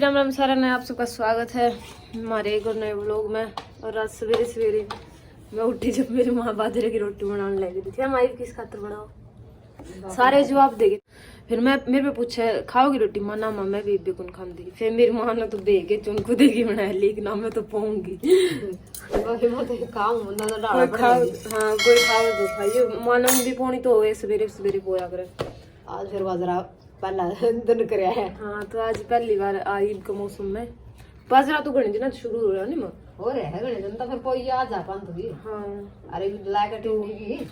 राम राम सारा ने आप सबका स्वागत है हमारे एक और नए व्लॉग में। और आज सवेरे सवेरे मैं उठी जब मेरी माँ बाजरे की रोटी बनाने लगी थी। हमारी किस खातर बनाओ, सारे जवाब देगे। फिर मैं मेरे पे पूछा खाओगी रोटी, माँ ना माँ मैं भी बेकुन खाऊंगी। फिर मेरी माँ ने तो बेगे चुनको देगी बनाया, लेकिन ना मैं तो पाऊंगी कोई खाओ, हाँ कोई खाओ तो खाइए। मानो भी पौनी तो हो सवेरे सवेरे पोया करे। आज फिर बाजरा पहला दिन कर है। हाँ तो आज पहली बार आई के मौसम में बाजरा तो घने दिन शुरू हो रहा नहीं माँ हो रहे है घने दिन तो फिर कोई आ जा पान तो भी। हाँ अरे लाके टिंडी की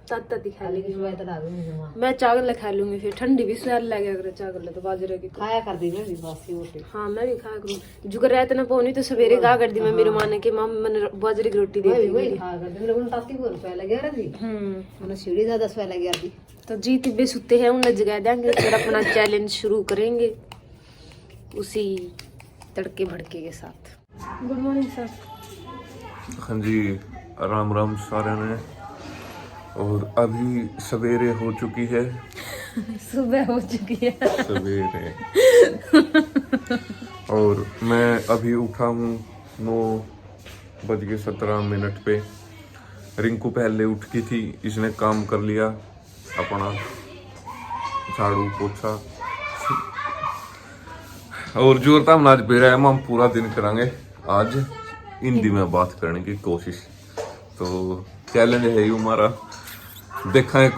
तत्ता दिखा लेकिन सुबह तो ला दूंगी मां। मैं चावल खा लूंगी, फिर ठंडी भी स्मेल लगे अगर चावल तो बाजरे की खाया कर दी मैं भी बासी रोटी। हाँ मैं भी खाया करूँ। जुगर रहते ना पौनी तो सवेरे कहा कर दी मैं मेरी माँ ने कि माँ मैंने बाजरे की रोटी दे दी। वही खा कर दी मेरे को ताती को रुपया लगे रही। मैंने सीढ़ी ज्यादा रुपया लगे रही। तो जीत भी सुते हैं उन्हें जगा देंगे, फिर अपना चैलेंज शुरू करेंगे उसी तड़के भड़के के साथ। Good morning sir. हाँ जी, राम राम सारे ने। और अभी सवेरे हो चुकी है सुबह हो चुकी है सवेरे और मैं अभी उठा हूँ 9:17 पे। रिंकू पहले उठ की थी, इसने काम कर लिया अपना झाड़ू पोछा और जो हम आज बेरा है हम पूरा दिन करेंगे आज हिंदी में बात करने की कोशिश। तो चैलेंज है ही हमारा, देखा है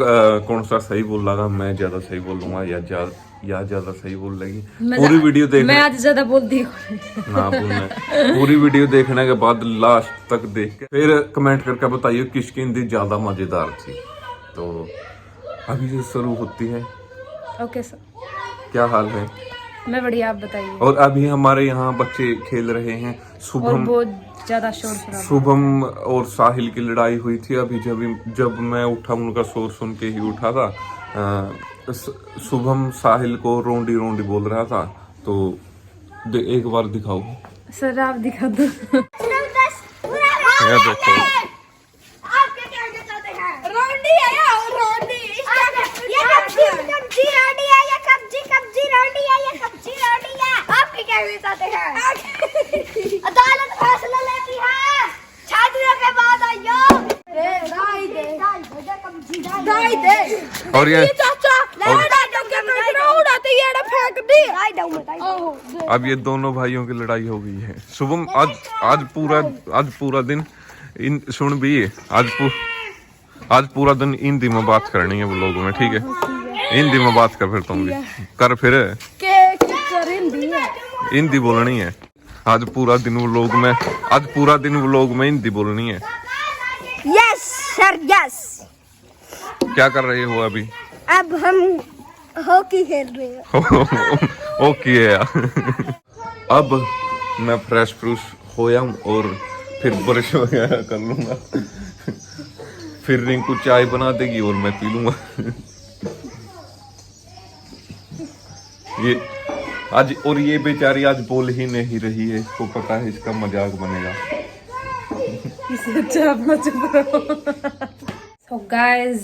कौन सा सही बोल रहा। मैं ज्यादा सही बोलूंगा या ज्यादा सही बोल लेगी। पूरी वीडियो देखने मैं आज ज्यादा बोलती हूँ ना बोलना। पूरी वीडियो देखने के बाद लास्ट तक देख के फिर कमेंट करके बताइए किसकी हिंदी ज्यादा मजेदार थी। तो अभी से शुरू होती है। ओके सर, क्या हाल है? मैं बढ़िया, आप बताइए। और अभी हमारे यहाँ बच्चे खेल रहे हैं। और शुभम बहुत ज्यादा शोर शराबा। शुभम और साहिल की लड़ाई हुई थी अभी। जब मैं उठा उनका शोर सुन के ही उठा था। शुभम साहिल को रोंडी रोंडी बोल रहा था। तो एक बार दिखाओ सर, आप दिखा दो। ये देखो रोंडी है या रोंडी ये कब्जी रोटी है या कब्जी रोटी है या कब्जी रोटी है। आपके क्या चाहते हैं? अदालत फैसला लेती है, शादियों के बाद आइयो। दाई दे और ये चाचा उड़ाते ये फेंक दी। अब ये दोनों भाइयों की लड़ाई हो गई है। शुभम आज पूरा दिन सुन भी आज पूरा दिन हिंदी में बात करनी है वो लोगों में, ठीक है? हिंदी में बात कर, फिर तुम भी कर, फिर हिंदी बोलनी है। आज पूरा दिन वो लोग में हिंदी बोलनी है। Yes sir yes. क्या कर रहे हो अभी? अब हम हॉकी खेल रहे हैं। ओके अब मैं फ्रेश होया हूँ और फिर ब्रश वगैरह कर लूंगा। फिर रिंकू चाय बना देगी और मैं पी लूंगा। ये बेचारी आज बोल ही नहीं रही है, इसको पता है इसका मजाक बनेगा। So guys,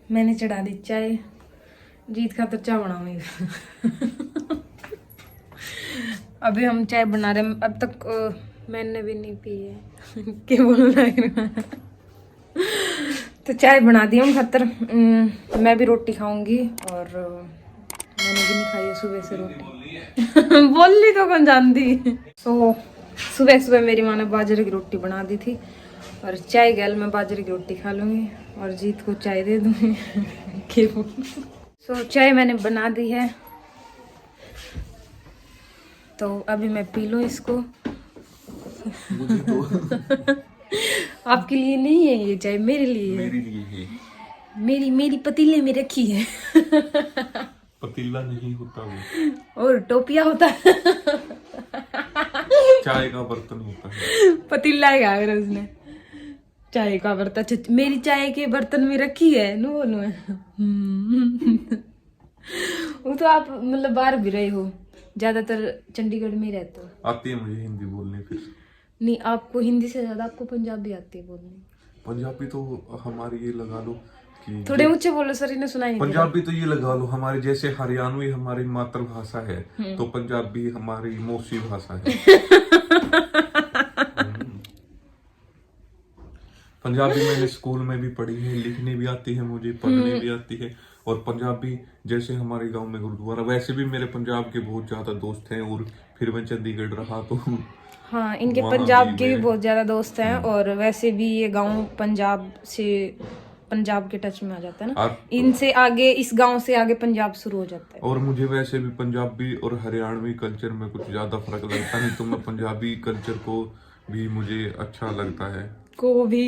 मैंने चढ़ा दी चाय। जीत खातर चाय बनाऊंगी। अभी हम चाय बना रहे हैं। अब तक मैंने भी नहीं पी है। क्या बोलना है? तो चाय बना दी हम खातर। मैं भी रोटी खाऊंगी और मैंने भी नहीं खाई है सुबह से रोटी। बोली तो कौन जानती। सो सुबह सुबह मेरी माँ ने बाजरे की रोटी बना दी थी और चाय गैल मैं बाजरे की रोटी खा लूंगी और जीत को चाय दे दूंगी। सो चाय मैंने बना दी है, तो अभी मैं पी लूँ इसको। आपके लिए नहीं है ये चाय, मेरे लिए है। मेरे लिए है। मेरी पतीले में रखी है। पतीला नहीं होता वो, और टोपिया होता है। चाय का बर्तन होता है। पतीला है अगर उसने चाय का बर्तन मेरी चाय के बर्तन में रखी है। नो बोलो वो तो आप मतलब बाहर भी रहे हो, ज्यादातर चंडीगढ़ में रहते हो। आती है मुझे हिंदी बोलनी। फिर नहीं, आपको हिंदी से ज्यादा आपको पंजाबी आती है बोलनी। पंजाबी तो हमारी ये लगा लो कि थोड़े ऊंचे बोलो सर, इन्हें सुनाई नहीं दे रहा। पंजाबी तो ये लगा लो हमारे जैसे हरियाणवी हमारी मातृभाषा है, तो पंजाबी हमारी मौसी भाषा है। पंजाबी मैंने स्कूल में भी पढ़ी है, लिखने भी आती है मुझे, पढ़ने भी आती है। और पंजाबी जैसे हमारे गांव में गुरुद्वारा, वैसे भी मेरे पंजाब के बहुत ज्यादा दोस्त हैं। और फिर मैं चंडीगढ़ रहा तो हाँ, इनके वहाँ पंजाब भी के भी मैं- बहुत ज्यादा दोस्त हैं। और वैसे भी ये गांव पंजाब के टच में आ जाता है ना। आप- इनसे आगे, इस गांव से आगे पंजाब शुरू हो जाता है। और मुझे वैसे भी पंजाबी और हरियाणवी कल्चर में कुछ ज्यादा फर्क लगता नहीं, तो मैं पंजाबी कल्चर को भी मुझे अच्छा लगता है।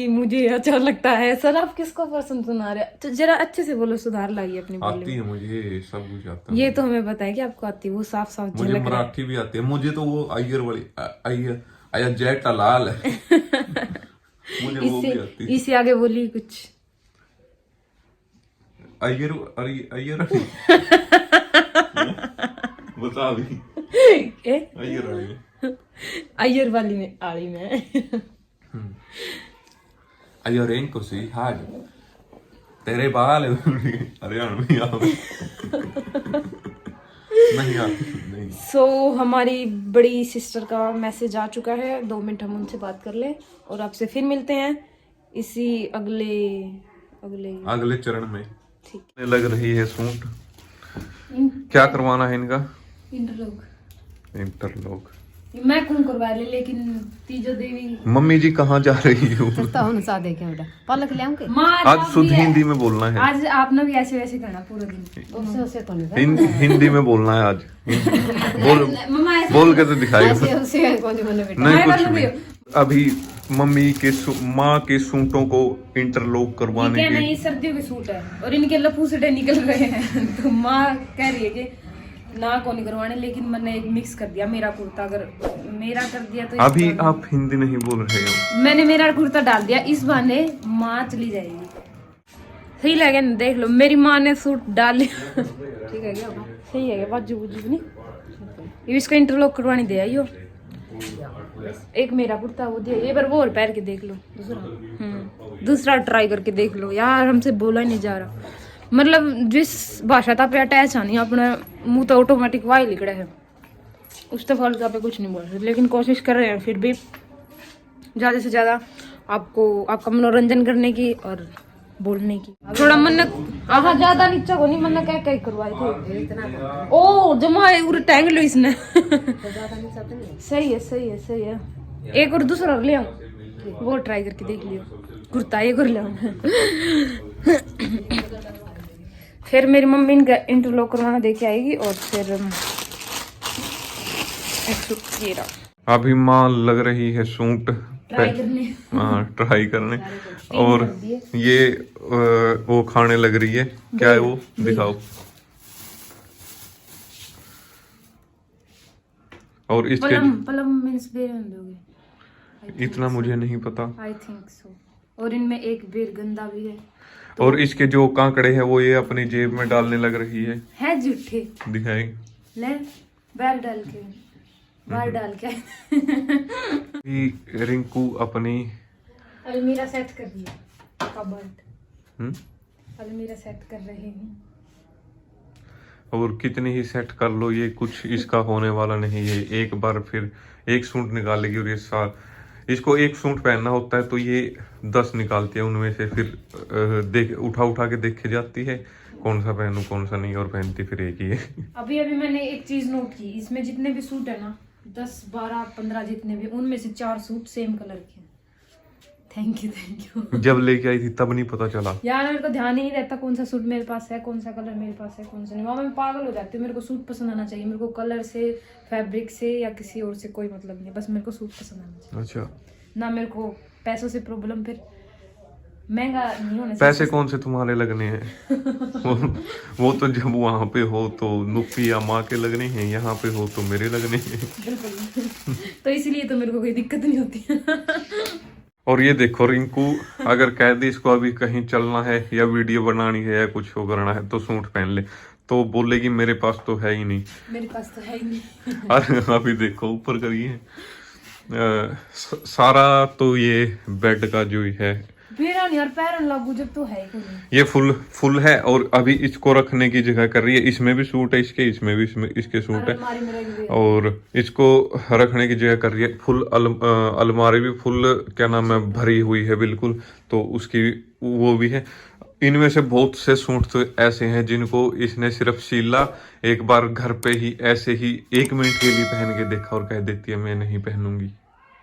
मुझे अच्छा लगता है। सर आप किसको पसंद सुना रहे हैं? तो जरा अच्छे से बोलो, सुधार लाइए अपनी बोली आती में। है मुझे, सब कुछ आता है। ये तो हमें पता है कि आपको आती है, वो साफ साफ मुझे झलक रहा है। मराठी भी आती है। मुझे तो वो अय्यर वाली अय्यर जेट लाल है। मुझे वो भी आती है। इससे आगे बोलिए कुछ। अय्यर अय्यर बता अभी। ए? अय्यर वाली अय्यर वाली में आड़ी में। अय्यर इनको सी हाज तेरे बाल हरियाणवी नहीं आती नहीं। सो हमारी बड़ी सिस्टर का मैसेज आ चुका है। 2 मिनट हम उनसे बात कर लें और आपसे फिर मिलते हैं इसी अगले चरण में। ठीक। लग रही है सूट। क्या करवाना है इनका? इंटरलॉक मैं कौन करवा ले, लेकिन तीजो देवी मम्मी जी कहाँ जा रही हो? तो हम सादे के बेटा पलक ले आऊंगे आज शुद्ध हिंदी में बोलना है। आज आपने भी ऐसे वैसे करना पूरा दिन। उससे उससे कौन है हिंदी में बोलना है आज। मम्मा बोल के तो दिखाएगा। ऐसे उससे कौन बने बेटा नहीं कुछ नहीं। अभी मम्मी के माँ के सूटों को इंटरलॉक करवाने क्या के नहीं, सर्दियों के सूट है और इनके लपू से निकल रहे हैं। तो माँ कह रही है कि ना को नहीं करवाने, लेकिन मैंने एक मिक्स कर दिया। मेरा कुर्ता अगर मेरा कर दिया तो अभी आप हिंदी नहीं बोल रहे हो। मैंने मेरा कुर्ता डाल दिया, इस बहाने माँ चली जाएगी। सही लगे ना, देख लो मेरी माँ ने सूट डाल लिया। ठीक है क्या सही है क्या? बाजू बुजू नहीं ये इसका इंटरलॉक करवानी दे आई हो। एक मेरा कुर्ता वो दिया, ये बार वो और पैर के देख लो। दूसरा ट्राई करके देख लो यार, हमसे बोला ही नहीं जा रहा। मतलब जिस भाषा पे अटैच आनी अपने मुंह तो ऑटोमेटिक वाई लिखड़ा है, उस तो फॉल्ट पे कुछ नहीं बोल रहे, लेकिन कोशिश कर रहे हैं फिर भी ज़्यादा से ज़्यादा आपका मनोरंजन करने की और बोलने की। थोड़ा मन आहा ज्यादा नीचा को नहीं, मन क्या करवाए थे। ओ जमा उर टैंग लो इसने। सही है सही है सही है। एक और दूसरा ले आओ, वो ट्राई करके देख लियो। कुर्ता ये कर ले आओ। फिर मेरी मम्मी इनका इंटरलॉक करवाना देके आएगी और फिर ये रहा। अभी माँ लग रही है सूट ट्राई करने। हाँ ट्राई करने। और ये वो खाने लग रही है। क्या है वो? दिखाओ। और इसके पलम मींस बेर दोगे? इतना मुझे नहीं पता। I think so. और इनमें एक बेर गंदा भी है। और इसके जो कांकड़े हैं वो ये अपनी जेब में डालने लग रही है झूठे। दिखाई। ले बाहर डाल के, बाहर डाल के। रिंकू अपनी अलमीरा सेट कर दिया, कबर्ड। हम्म? अलमीरा सेट कर रहे हैं। और कितनी ही सेट कर लो, ये कुछ इसका होने वाला नहीं है। एक बार फिर एक सूट निकालेगी और ये साल इसको एक सूट पहनना होता है तो ये 10 निकालती है। उनमें से फिर देख उठा के देखे जाती है कौन सा पहनूं कौन सा नहीं, और पहनती फिर एक ही है। अभी मैंने एक चीज नोट की, इसमें जितने भी सूट है ना, 10 12 15 जितने भी, उनमें से 4 सूट सेम कलर के। Thank you. जब लेके आई थी तब नहीं पता चला यार, मेरे को ध्यान ही नहीं रहता कौन सा सूट मेरे पास है, कौन सा कलर मेरे पास है, कौन सा नहीं। वहाँ मैं पागल हो जाती हूँ। मेरे को सूट पसंद आना चाहिए। मेरे को कलर से, फैब्रिक से या किसी और से कोई मतलब नहीं, बस मेरे को सूट पसंद आना चाहिए। अच्छा, ना मेरे को पैसों से प्रॉब्लम, फिर महंगा नहीं होना चाहिए। पैसे कौन से तुम्हारे लगने हैं? वो तो जब वहाँ पे हो तो नुप्पी या माँ के लगने हैं, यहाँ पे हो तो मेरे लगने हैं। बिल्कुल। तो इसलिए तो मेरे को कोई दिक्कत नहीं होती। और ये देखो रिंकू, अगर कह दी इसको अभी कहीं चलना है या वीडियो बनानी है या कुछ हो करना है तो सूट पहन ले, तो बोलेगी मेरे पास तो है ही नहीं। मेरे पास तो है ही नहीं। अरे अभी देखो ऊपर करिए। सारा तो ये बेड का जो है मेरा नहीं यार पैरन लागू जब तो है कोई नहीं। ये फुल है और अभी इसको रखने की जगह कर रही है। इसमें भी सूट है इसके, इसमें भी इसके सूट है अलमारी में रख दिए। और इसको रखने की जगह कर रही है। फुल अलमारी भी फुल क्या नाम है भरी हुई है बिल्कुल, तो उसकी वो भी है। इनमें से बहुत से सूट तो ऐसे हैं जिनको इसने सिर्फ शीला एक बार घर पे ही ऐसे ही 1 मिनट के लिए पहन के देखा और कह देती है मैं नहीं पहनूंगी।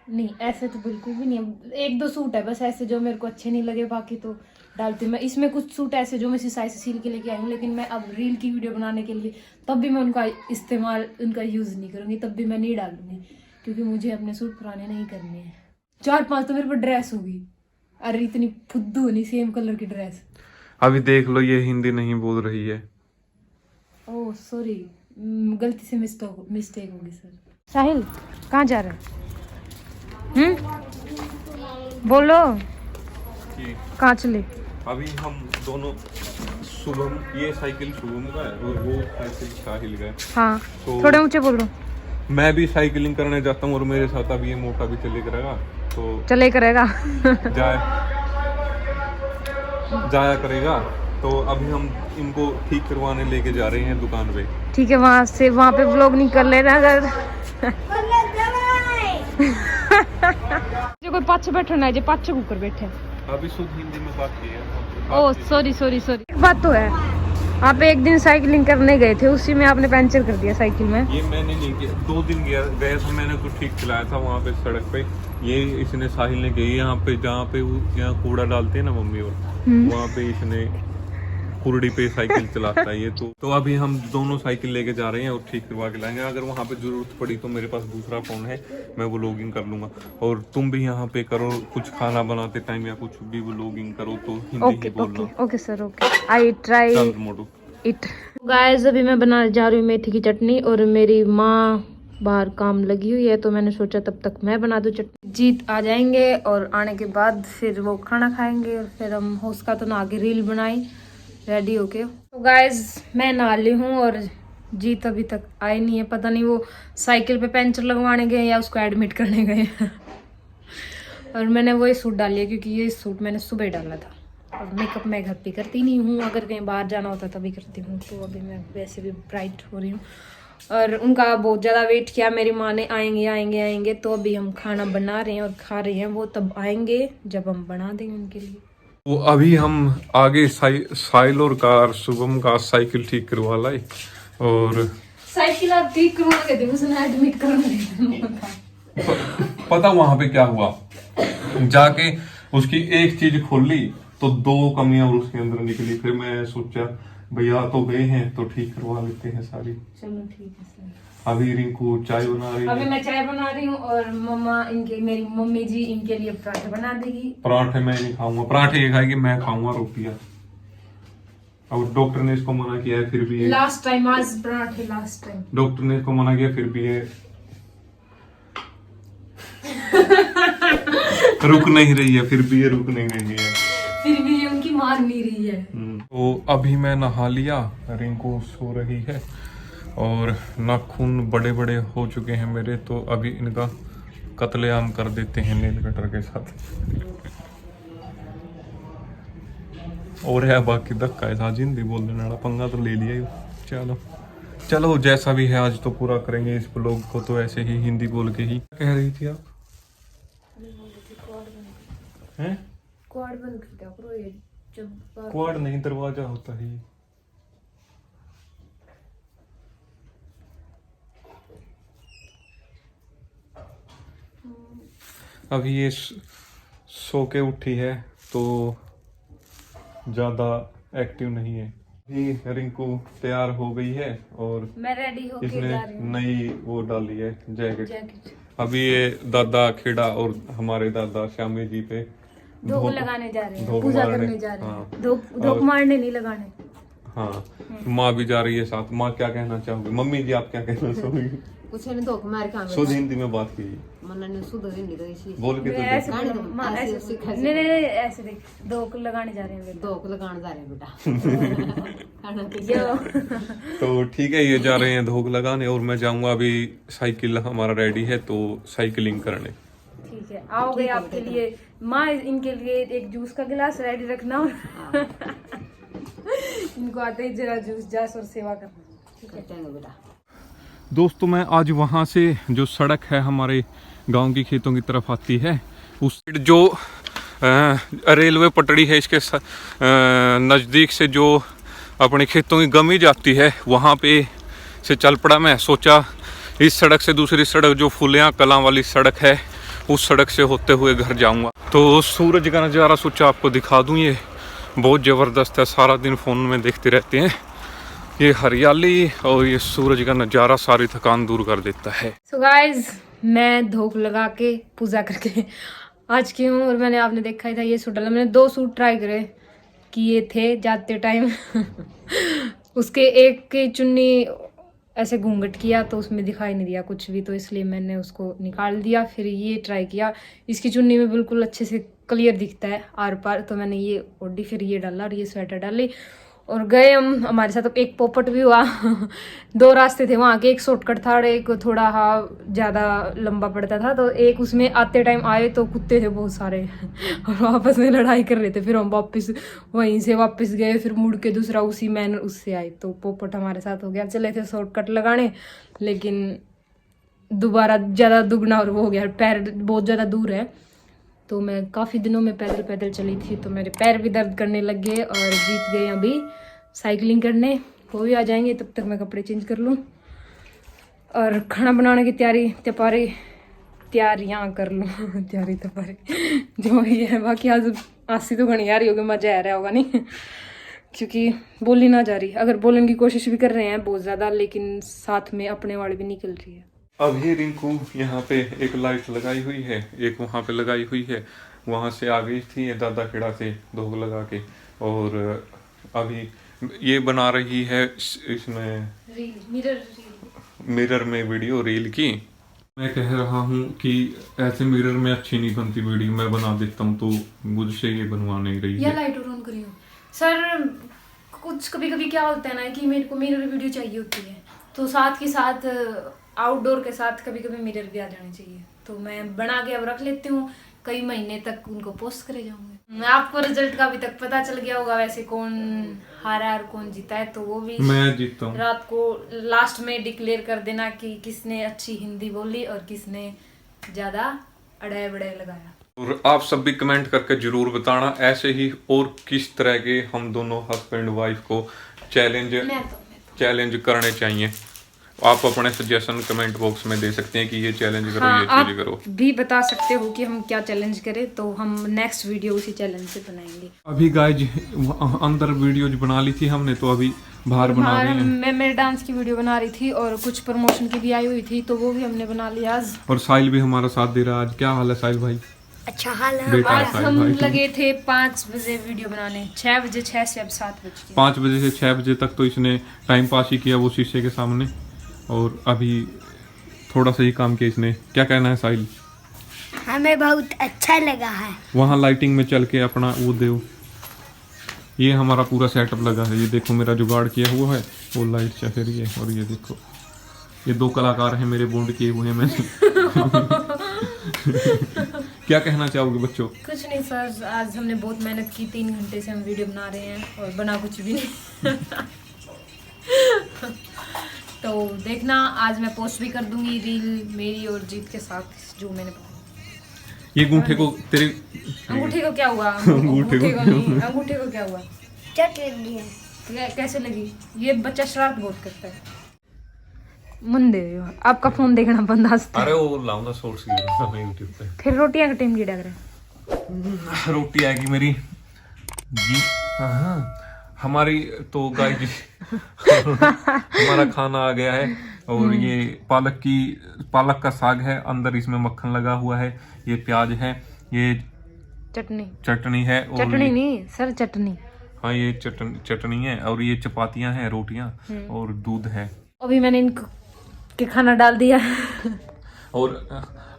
नहीं ऐसे तो बिल्कुल भी नहीं है। 1-2 सूट है बस ऐसे जो मेरे को अच्छे नहीं लगे, बाकी तो डालती हूँ मैं। इसमें कुछ सूट ऐसे जो मैं सिलाई से सील के लेके आई हूँ, लेकिन मैं अब रील की वीडियो बनाने के लिए तब भी मैं उनका इस्तेमाल उनका यूज नहीं करूंगी, तब भी मैं नहीं डालूंगी क्योंकि मुझे अपने सूट पुराने नहीं करने हैं। 4-5 तो मेरे पर ड्रेस होगी, अरे इतनी फुद्दू नहीं सेम कलर की ड्रेस। अभी देख लो ये हिंदी नहीं बोल रही है। ओह सॉरी, गलती से मिस्टेक होगी सर। साहिल कहाँ जा रहा है? बोलो कहाँ चले? अभी हम दोनों शुभम, ये साइकिल शुभम का है और वो साइकिल साहिल का है। हाँ तो थोड़े ऊंचे बोलो। मैं भी साइकिलिंग करने जाता हूँ और मेरे साथ अभी ये मोटा भी चले करेगा, तो चले करेगा जाया करेगा। तो अभी हम इनको ठीक करवाने लेके जा रहे हैं दुकान पे। ठीक है, वहाँ पे व्लॉग नहीं कर लेना अगर जो कोई पाछे बैठना है जो पाछे ऊपर बैठे। अभी शुद्ध हिंदी में बात की है। Oh sorry. एक बात तो है, आप एक दिन साइकिलिंग करने गए थे, उसी में आपने पंचर कर दिया साइकिल में। ये मैंने नहीं किया, 2 दिन गए था मैंने तो ठीक चलाया था वहाँ पे सड़क पे। ये इसने साहिल ने कही यहाँ पे जहाँ पे यहाँ कूड़ा डालते हैं ना मम्मी और वहाँ पे इसने कुरड़ी पे साइकिल चलाता है ये। तो अभी हम दोनों साइकिल लेके जा रहे हैं और ठीक करवा के लाएंगे। अगर वहाँ पे जरूरत पड़ी तो मेरे पास दूसरा फोन है, मैं वो लॉगिंग कर लूंगा। और तुम भी यहाँ पे करो कुछ खाना बनाते टाइम या कुछ भी वो लॉगिंग करो तो हिंदी ही बोलना। Okay sir, okay I try it. Guys अभी मैं बनाने जा रही हूँ मेथी की चटनी और मेरी माँ बाहर काम लगी हुई है, तो मैंने सोचा तब तक मैं बना दूं चटनी। जीत आ जाएंगे और आने के बाद फिर वो खाना खाएंगे और फिर हम हो उसका तो नहा के रील बनाई रेडी होके। तो गाइस मैं नहा ली हूँ और जीत अभी तक आई नहीं है, पता नहीं वो साइकिल पे पंचर लगवाने गए या उसको एडमिट करने गए और मैंने वही सूट डाल लिया क्योंकि ये सूट मैंने सुबह डाला था। और मेकअप मैं घर पे करती नहीं हूँ, अगर कहीं बाहर जाना होता तभी करती हूँ। तो अभी मैं वैसे भी ब्राइट हो रही हूँ और उनका बहुत ज़्यादा वेट किया मेरी माँ ने, आएंगे। तो अभी हम खाना बना रहे हैं और खा रहे हैं, वो तब आएंगे जब हम बना देंगे उनके लिए। वो अभी हम आगे साहिल और कार शुभम का साइकिल ठीक करवा लाए और साइकिल आप ठीक करवा के थे, उसने एडमिट करवा पता वहां पे क्या हुआ, जाके उसकी एक चीज खोली तो 2 कमियां और उसके अंदर निकली। फिर मैं सोचा भैया तो गए हैं तो ठीक करवा लेते हैं सारी। चलो ठीक है सर। अभी रिंकू चाय बना रही है। अभी मैं चाय बना रही हूँ और मम्मा मेरी मम्मी जी इनके लिए पराठे बना देगी। पराठे मैं नहीं खाऊंगा, पराठे ये खाएगी, मैं खाऊंगा रोटियां। अब डॉक्टर ने इसको मना किया है फिर भी ये लास्ट टाइम आज पराठे लास्ट टाइम डॉक्टर ने इसको मना किया फिर भी ये रुक नहीं रही है, फिर भी ये रुक नहीं रही है, फिर भी ये उनकी मान नहीं रही है। तो अभी मैं नहा लिया, रिंकू सो रही है और नाखून बड़े बड़े हो चुके हैं मेरे, तो अभी इनका कत्लेआम कर देते हैं नेल कटर के साथ। और है बाकी धक्का है हिंदी बोल देना पंगा तो ले लिया। चलो जैसा भी है आज तो पूरा करेंगे इस ब्लॉग को, तो ऐसे ही हिंदी बोल के ही। कह रही थी आप? हैं? क्वाड बंद कर दिया करो, ये जब क्वाड नहीं दरवाजा होता है। अभी ये सो के उठी है तो ज्यादा एक्टिव नहीं है। अभी रिंकू तैयार हो गई है और मैं रेडी होके इसने जा रही हूँ। नई वो डाली है जैकेट। अभी ये दादा खेड़ा और हमारे दादा श्यामी जी पे धोख लगाने जा रहे हैं, धोख पूजा मारने। करने जा रहे हाँ। हैं। धोख मारने नहीं लगाने। हाँ, माँ भी जा रही है साथ। माँ क्या कहना चाहोगे? मम्मी जी आप क्या कहना चाहोगे? कुछ नहीं धोख मार के शुद्ध हिंदी में बात कीजिए, मन्ना ने शुद्ध हिंदी तो इसी बोल के तो ऐसे देखो। गाने माँ ऐसे ऐसे सिखा नहीं ऐसे देख, धोख लगाने जा रहे हैं धोख लगाने जा रहे हैं बेटा खाना यो। तो ठीक है, ये जा रहे हैं धोख लगाने और मैं जाऊंगा अभी। साइकिल हमारा रेडी है तो साइकिलिंग करने। ठीक है, आओगे आपके लिए माँ, इनके लिए एक जूस का गिलास रेडी रखना और इनको आते ही जरा जूस जास और सेवा करना। करते हैं बेटा। दोस्तों मैं आज वहाँ से जो सड़क है हमारे गांव की खेतों की तरफ आती है, उस जो रेलवे पटड़ी है इसके नज़दीक से जो अपने खेतों की गमी जाती है वहाँ पे से चल पड़ा। मैं सोचा इस सड़क से दूसरी सड़क जो फुलिया कलां वाली सड़क है उस सड़क से होते हुए घर जाऊँगा। तो सूरज का नज़ारा सोचा आपको दिखा दूँ, ये बहुत ज़बरदस्त है। सारा दिन फ़ोन में देखते रहते हैं, ये हरियाली और ये सूरज का नज़ारा सारी थकान दूर कर देता है। सो गाइज मैं धूप लगा के पूजा करके आज की हूँ और मैंने आपने देखा ही था ये सूट डाला। मैंने 2 सूट ट्राई करे किए थे जाते टाइम उसके एक की चुन्नी ऐसे घूंघट किया तो उसमें दिखाई नहीं दिया कुछ भी, तो इसलिए मैंने उसको निकाल दिया। फिर ये ट्राई किया, इसकी चुन्नी में बिल्कुल अच्छे से क्लियर दिखता है आर पार, तो मैंने ये ओढ़ी, फिर ये डाला और ये स्वेटर डाली और गए हम। हमारे साथ तो एक पोपट भी हुआ 2 रास्ते थे वहाँ के, एक शॉर्टकट था और एक थोड़ा ज़्यादा लंबा पड़ता था। तो एक उसमें आते टाइम आए तो कुत्ते थे बहुत सारे और आपस में लड़ाई कर रहे थे। फिर हम वापस वहीं से वापस गए, फिर मुड़ के दूसरा उसी मैनर उससे आए, तो पोपट हमारे साथ हो गया। चले थे शॉर्टकट लगाने, लेकिन दोबारा ज़्यादा दुगना और वो हो गया, पैर बहुत ज़्यादा दूर है। तो मैं काफ़ी दिनों में पैदल पैदल चली थी तो मेरे पैर भी दर्द करने लग गए और जीत गए अभी साइकिलिंग करने। वो भी आ जाएंगे, तब तक मैं कपड़े चेंज कर लूँ और खाना बनाने की तैयारियाँ कर लूँ तैयारी जो ही है। बाकी आज आसी तो घनी आ रही होगी, मज़ा आ रहा होगा नहीं क्योंकि बोली ना जा रही। अगर बोलने की कोशिश भी कर रहे हैं बहुत ज़्यादा, लेकिन साथ में अपने वाली भी निकल रही है। अब ये रिंकू यहाँ पे एक लाइट लगाई हुई है, एक वहाँ पे लगाई हुई है, वहाँ से आ गई थी ये दादा खेड़ा से धूप लगा के, और अभी ये बना रही है इसमें मिरर में वीडियो रील की। मैं कह रहा हूँ कि ऐसे मिरर में अच्छी नहीं बनती वीडियो, मैं बना देता हूँ, तो मुझसे ये बनवा नहीं रही है। लाइट ऑन करियो सर। कुछ कभी कभी क्या होता है ना कि मेरे को मिरर वीडियो चाहिए होती है, तो साथ के साथ आउटडोर के साथ कभी कभी मिरर भी आ जाने चाहिए, तो मैं बना के अब रख लेती हूँ। कई महीने तक उनको पोस्ट करे जाऊंगे। आपको रिजल्ट का अभी तक पता चल गया होगा वैसे कौन हारा और कौन जीता है, तो वो भी मैं जीता हूँ। रात को लास्ट में डिक्लेयर कर देना कि किसने अच्छी हिंदी बोली और किसने ज्यादा अड़े बड़े लगाया। और आप सब भी कमेंट करके जरूर बताना ऐसे ही और किस तरह के हम दोनों हस्बैंड वाइफ को चैलेंज करने चाहिए। आप अपने सजेशन कमेंट बॉक्स में दे सकते हैं कि ये चैलेंज करो, ये चीज करो। भी बता सकते हो कि हम क्या चैलेंज करें, तो हम नेक्स्ट वीडियो उसी चैलेंज से बनाएंगे। अभी गाइज अंदर वीडियोज बना ली थी हमने, तो अभी बाहर बना रहे हैं। मैं मेरे डांस की वीडियो बना रही थी और कुछ प्रमोशन की भी आई हुई थी, तो वो भी हमने बना लिया आज। और साहिल भी हमारा साथ दे रहा है आज। क्या हाल है साहिल भाई? अच्छा हाल है। आज हम लगे थे 5 बजे वीडियो बनाने, 6 बजे 6 से अब 7 बजे 5 बजे से 6 बजे तक तो इसने टाइम पास ही किया वो शीशे के सामने, और अभी थोड़ा सा ही काम किया इसने। क्या कहना है साहिल? हमें बहुत अच्छा लगा है। वहाँ लाइटिंग में चल के अपना वो दो, ये हमारा पूरा सेटअप लगा है। ये देखो मेरा जुगाड़ किया हुआ है, वो लाइट चल रही है, और ये देखो ये 2 कलाकार हैं मेरे बॉन्ड किए हुए हैं मैंने क्या कहना चाहोगे बच्चों? कुछ नहीं सर, आज हमने बहुत मेहनत की, 3 घंटे से हम वीडियो बना रहे हैं और बना कुछ भी नहीं तो देखना आज मैं पोस्ट भी कर दूंगी रील मेरी और जीत के साथ जो मैंने बनाई। ये अंगूठे को तेरे अंगूठे को क्या हुआ? अंगूठे को नहीं, अंगूठे को क्या हुआ? चट लगी है। कैसे लगी? ये बच्चा शरारत बहुत करता है। मन दे रही हो, आपका फोन देखना बंद हंसता है। अरे वो लाऊंगा शॉर्ट्स यूट्यूब पे। फिर रोटियां का टाइम की डग रहा है। रोटी आएगी मेरी जी। हाँ हमारी तो गाय जी हमारा खाना आ गया है, और ये पालक का साग है, अंदर इसमें मक्खन लगा हुआ है, ये प्याज है, ये चटनी है, और चटनी नहीं सर, चटनी। हाँ ये चटनी है, और ये चपातियां हैं, रोटियां और दूध है। अभी मैंने इनको के खाना डाल दिया और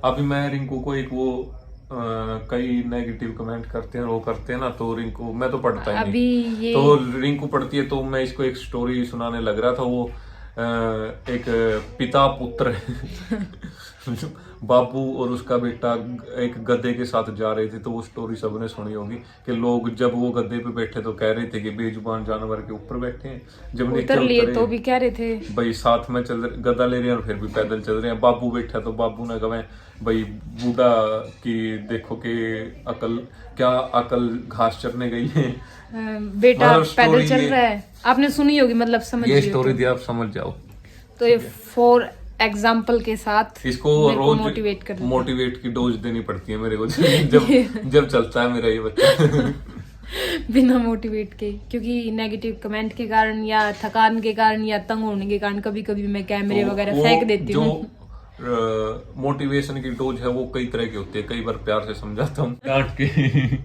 अभी मैं रिंकू को एक वो कई नेगेटिव कमेंट करते हैं, वो करते हैं ना, तो रिंकू मैं तो पढ़ता ही अभी नहीं, ये तो रिंकू पढ़ती है, तो मैं इसको एक स्टोरी सुनाने लग रहा था। वो एक पिता पुत्र बाबू और उसका बेटा एक गधे के साथ जा रहे थे, तो वो स्टोरी सबने सुनी होगी कि लोग जब वो गधे पे बैठे तो कह रहे थे कि बेजुबान जानवर के ऊपर बैठे हैं, जब नीचे उतर लिए उतरे तो भी कह रहे थे भाई साथ में चल रहे, गधा ले रहे हैं और फिर भी पैदल चल रहे हैं। बाबू बैठा तो बाबू ने कहा भाई बूढ़ा की देखो कि अकल क्या, अकल घास चरने गई है। बेटा मतलब पैदल story चल ये- रहा है, आपने सुनी होगी, मतलब समझ ये लियो स्टोरी तो। दी आप समझ जाओ। तो ये फॉर एग्जाम्पल के साथ इसको मेरे को रोज मोटिवेट कर मोटिवेट की डोज देनी पड़ती है मेरे को जब चलता है मेरा ये बच्चा। बिना मोटिवेट के, क्योंकि नेगेटिव कमेंट के कारण या थकान के कारण या तंग होने के कारण कभी कभी मैं कैमरे तो वगैरह वो फेंक देती जो हूँ। मोटिवेशन की डोज है वो कई तरह की होती है, कई बार प्यार से समझाता हूँ डांट के।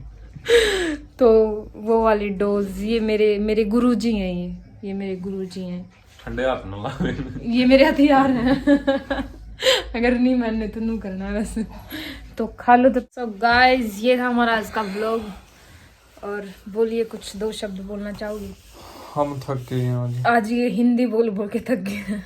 तो वो वाली डोज, ये मेरे गुरुजी हैं, ये मेरे गुरुजी हैं, ठंडे हाथ न लावे। ये मेरे हथियार हैं। अगर नहीं मानने तो नू करना है वैसे तो खा लो। तो गाइस ये था हमारा आज का व्लॉग, और बोलिए कुछ 2 शब्द बोलना चाहोगी? हम थक गए हैं आज ये हिंदी बोल बोल के थक गए हैं।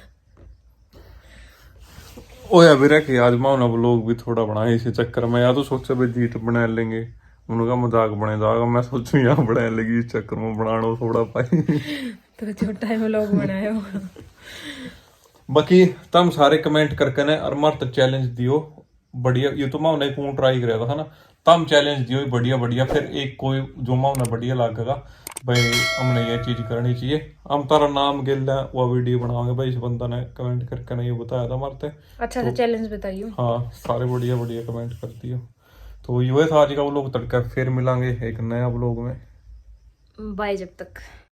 ओए अभी रख आज माओ ना लोग भी थोड़ा बनाए इसी चक्कर में, या तो सोचा भाई जीत बना लेंगे, उनका मजाक बने जाएगा, मैं सोचू यहाँ बना लेगी इस चक्कर में बनाना थोड़ा पाई। तो छोटा है व्लॉग बनाए हो। बाकी तुम सारे कमेंट करके ने और मर्त चैलेंज दियो बढ़िया, ये तो माओ ने कौन ट्राई कराया था ना, तम चैलेंज दियो बढ़िया बढ़िया, फिर एक कोई जो माओ ने बढ़िया लगेगा भाई हमने ये चीज करनी चाहिए, हम तारा नाम गिल वो वीडियो बनाओगे भाई, इस बंदा ने कमेंट करके ने ये बताया था मरते। अच्छा तो चैलेंज बताइए। हाँ सारे बढ़िया बढ़िया कमेंट कर दियो। तो ये था आज का व्लॉग, तड़का फिर मिलांगे एक नया व्लॉग में। बाय जब तक।